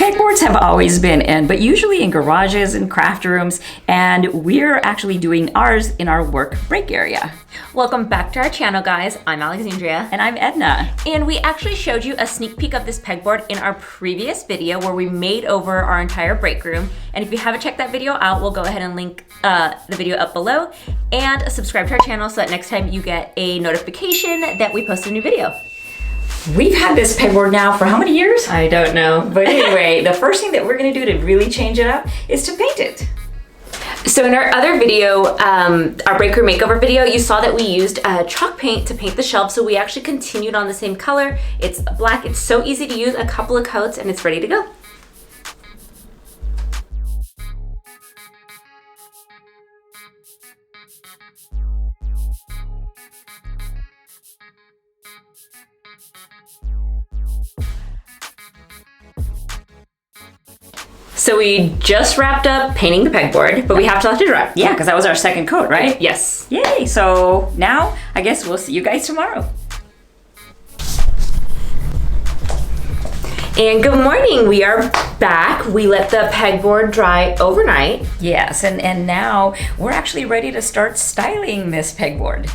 Pegboards have always been in, but usually in garages and craft rooms, and we're actually doing ours in our work break area. Welcome back to our channel, guys. I'm Alexandria. And I'm Edna. And we actually showed you a sneak peek of this pegboard in our previous video where we made over our entire break room. And if you haven't checked that video out, we'll go ahead and link the video up below and subscribe to our channel so that next time you get a notification that we post a new video. We've had this pegboard now for how many years? I don't know. But anyway, the first thing that we're gonna do to really change it up is to paint it. So in our other video, our break room makeover video, you saw that we used chalk paint to paint the shelves. So we actually continued on the same color. It's black, it's so easy to use, a couple of coats and it's ready to go. So we just wrapped up painting the pegboard, but we have to let it dry. Yeah, because that was our second coat, right? Yes. Yay, so now I guess we'll see you guys tomorrow. And good morning, we are back. We let the pegboard dry overnight. Yes, and now we're actually ready to start styling this pegboard.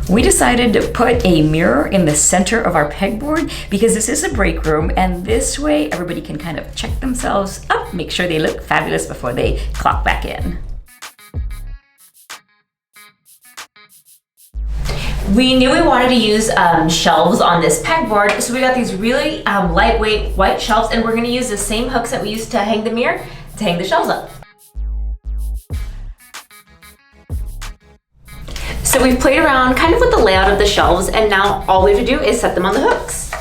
We decided to put a mirror in the center of our pegboard because this is a break room, and this way everybody can kind of check themselves up, make sure they look fabulous before they clock back in. We knew we wanted to use shelves on this pegboard, so we got these really lightweight white shelves, and we're gonna use the same hooks that we used to hang the mirror to hang the shelves up. So we've played around kind of with the layout of the shelves, and now all we have to do is set them on the hooks.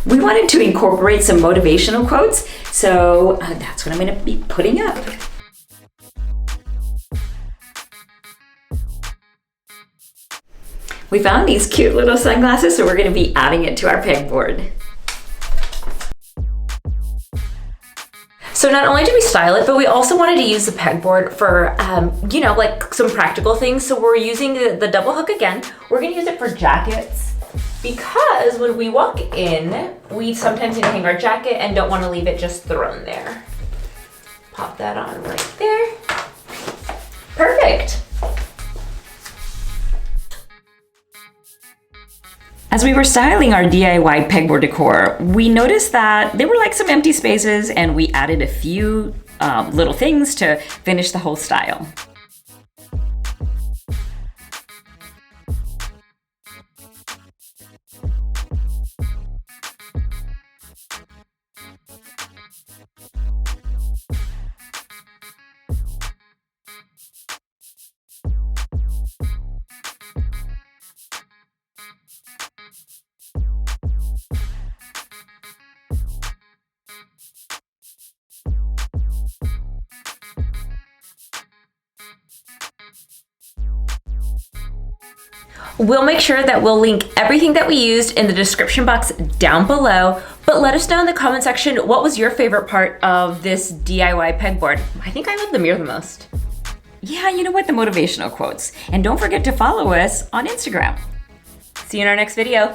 We wanted to incorporate some motivational quotes, so that's what I'm going to be putting up. We found these cute little sunglasses, so we're going to be adding it to our pegboard. So not only did we style it, but we also wanted to use the pegboard for, you know, like some practical things. So we're using the double hook again. We're gonna use it for jackets because when we walk in, we sometimes need to hang our jacket and don't wanna leave it just thrown there. Pop that on right there. Perfect. As we were styling our DIY pegboard decor, we noticed that there were like some empty spaces, and we added a few little things to finish the whole style. We'll make sure that we'll link everything that we used in the description box down below, but let us know in the comment section what was your favorite part of this DIY pegboard. I think I love the mirror the most. Yeah, you know what? The motivational quotes. And don't forget to follow us on Instagram. See you in our next video.